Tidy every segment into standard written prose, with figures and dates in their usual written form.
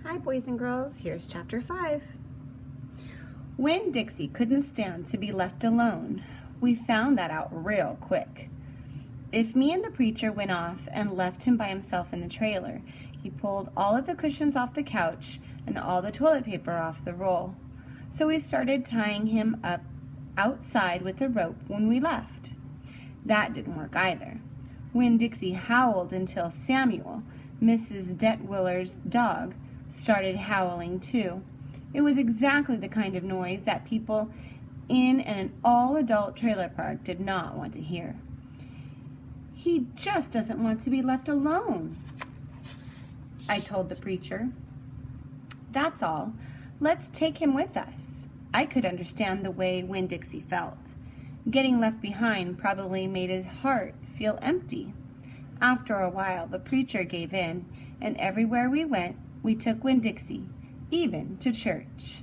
Hi boys and girls, here's chapter 5. Winn Dixie couldn't stand to be left alone. We found that out real quick. If me and the preacher went off and left him by himself in the trailer, he pulled all of the cushions off the couch and all the toilet paper off the roll. So we started tying him up outside with a rope when we left. That didn't work either. Winn Dixie howled until Samuel, Mrs. Detwiller's dog, started howling too. It was exactly the kind of noise that people in an all-adult trailer park did not want to hear. He just doesn't want to be left alone, I told the preacher. That's all. Let's take him with us. I could understand the way Winn Dixie felt. Getting left behind probably made his heart feel empty. After a while, the preacher gave in, and everywhere we went, we took Winn Dixie, even to church.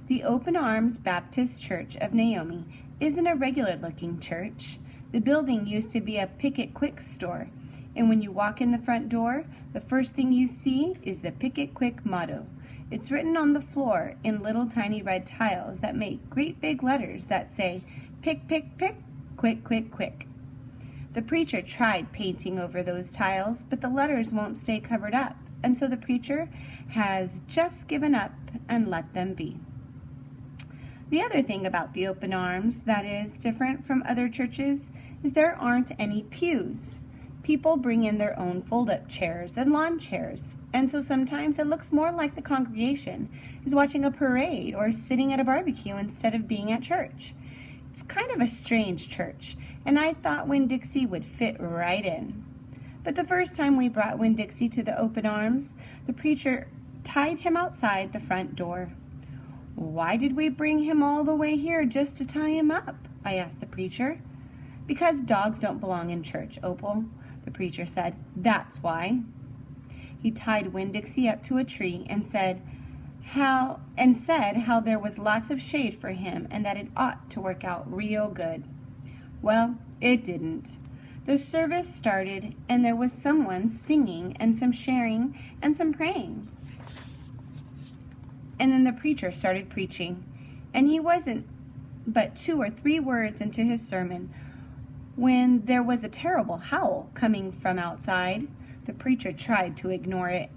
The Open Arms Baptist Church of Naomi isn't a regular-looking church. The building used to be a Pick It Quick store, and when you walk in the front door, the first thing you see is the Pick It Quick motto. It's written on the floor in little tiny red tiles that make great big letters that say, "Pick, pick, pick, quick, quick, quick." The preacher tried painting over those tiles, but the letters won't stay covered up, and so the preacher has just given up and let them be. The other thing about the Open Arms that is different from other churches is there aren't any pews. People bring in their own fold-up chairs and lawn chairs, and so sometimes it looks more like the congregation is watching a parade or sitting at a barbecue instead of being at church. It's kind of a strange church, and I thought Winn Dixie would fit right in. But the first time we brought Winn Dixie to the Open Arms, the preacher tied him outside the front door. "Why did we bring him all the way here just to tie him up?" I asked the preacher. "Because dogs don't belong in church, Opal," the preacher said. "That's why." He tied Winn Dixie up to a tree and said how there was lots of shade for him and that it ought to work out real good. Well, it didn't. The service started, and there was someone singing and some sharing and some praying. And then the preacher started preaching, and he wasn't but 2 or 3 words into his sermon when there was a terrible howl coming from outside. The preacher tried to ignore it.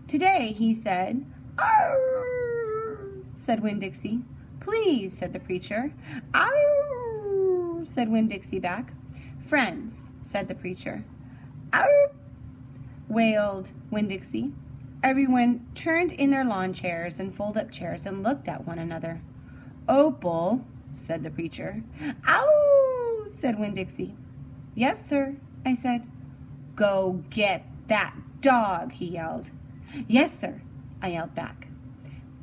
"Today," he said. "Arr!" said Winn Dixie. "Please," said the preacher. "Arr!" said Winn Dixie back. "Friends," said the preacher. "Arr!" wailed Winn Dixie. Everyone turned in their lawn chairs and fold-up chairs and looked at one another. "Opal," said the preacher. "Ow!" said Winn Dixie. "Yes, sir," I said. "Go get that dog," he yelled. "Yes, sir," I yelled back.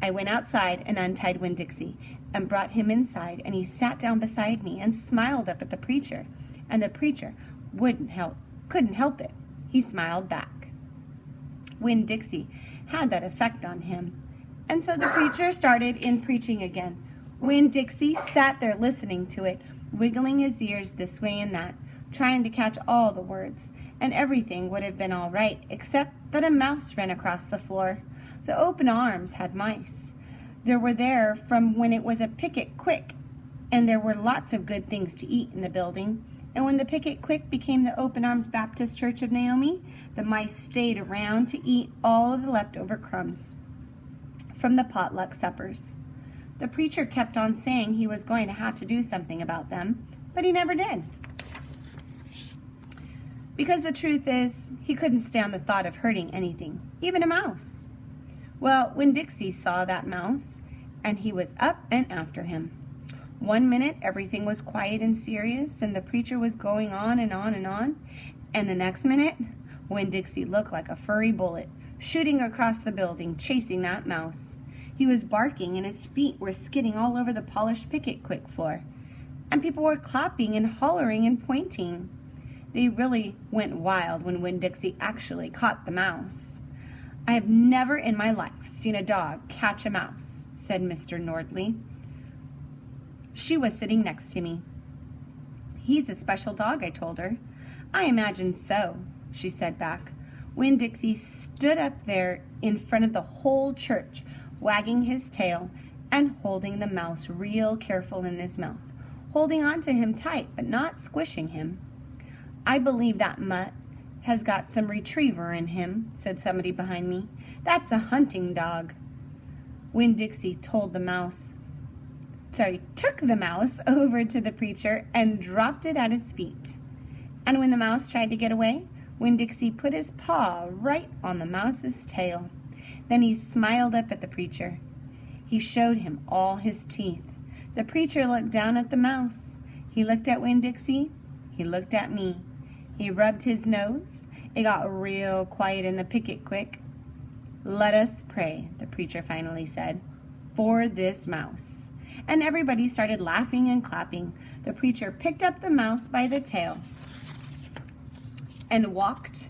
I went outside and untied Winn Dixie and brought him inside, and he sat down beside me and smiled up at the preacher, and the preacher couldn't help it. He smiled back. Winn Dixie had that effect on him, and so the preacher started in preaching again. Winn Dixie sat there listening to it, wiggling his ears this way and that, trying to catch all the words, and everything would have been all right except that a mouse ran across the floor. The Open Arms had mice. They were there from when it was a Pick It Quick, and there were lots of good things to eat in the building. And when the Pick It Quick became the Open Arms Baptist Church of Naomi, the mice stayed around to eat all of the leftover crumbs from the potluck suppers. The preacher kept on saying he was going to have to do something about them, but he never did. Because the truth is, he couldn't stand the thought of hurting anything, even a mouse. Well, Winn Dixie saw that mouse, and he was up and after him. One minute, everything was quiet and serious, and the preacher was going on and on and on, and the next minute, Winn Dixie looked like a furry bullet, shooting across the building, chasing that mouse. He was barking, and his feet were skidding all over the polished Pick It Quick floor, and people were clapping and hollering and pointing. They really went wild when Winn Dixie actually caught the mouse. "I have never in my life seen a dog catch a mouse," said Mr. Nordley. She was sitting next to me. "He's a special dog," I told her. "I imagine so," she said back. Winn Dixie stood up there in front of the whole church, wagging his tail and holding the mouse real careful in his mouth, holding on to him tight but not squishing him. "I believe that mutt has got some retriever in him," said somebody behind me. "That's a hunting dog." Winn Dixie took the mouse over to the preacher and dropped it at his feet. And when the mouse tried to get away, Winn Dixie put his paw right on the mouse's tail. Then he smiled up at the preacher. He showed him all his teeth. The preacher looked down at the mouse. He looked at Winn Dixie. He looked at me. He rubbed his nose. It got real quiet in the picket quick. "Let us pray," the preacher finally said, "for this mouse." And everybody started laughing and clapping. The preacher picked up the mouse by the tail and walked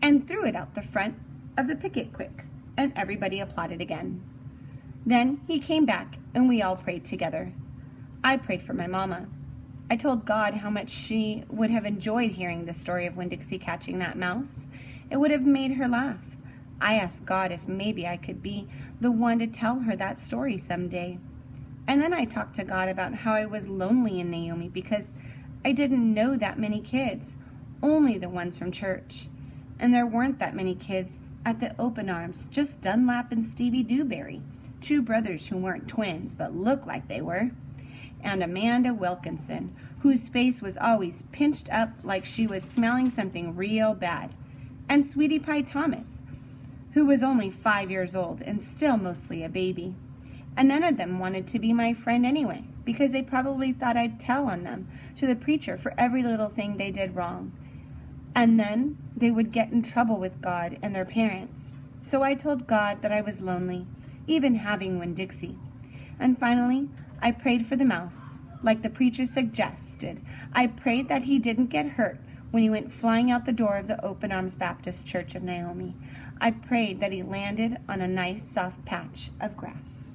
and threw it out the front of the picket quick, and everybody applauded again. Then he came back and we all prayed together. I prayed for my mama. I told God how much she would have enjoyed hearing the story of Winn Dixie catching that mouse. It would have made her laugh. I asked God if maybe I could be the one to tell her that story someday. And then I talked to God about how I was lonely in Naomi because I didn't know that many kids, only the ones from church. And there weren't that many kids at the Open Arms, just Dunlap and Stevie Dewberry, two brothers who weren't twins but looked like they were, and Amanda Wilkinson, whose face was always pinched up like she was smelling something real bad, and Sweetie Pie Thomas, who was only 5 years old and still mostly a baby. And none of them wanted to be my friend anyway, because they probably thought I'd tell on them to the preacher for every little thing they did wrong. And then they would get in trouble with God and their parents. So I told God that I was lonely, even having Winn Dixie. And finally, I prayed for the mouse, like the preacher suggested. I prayed that he didn't get hurt when he went flying out the door of the Open Arms Baptist Church of Naomi. I prayed that he landed on a nice soft patch of grass.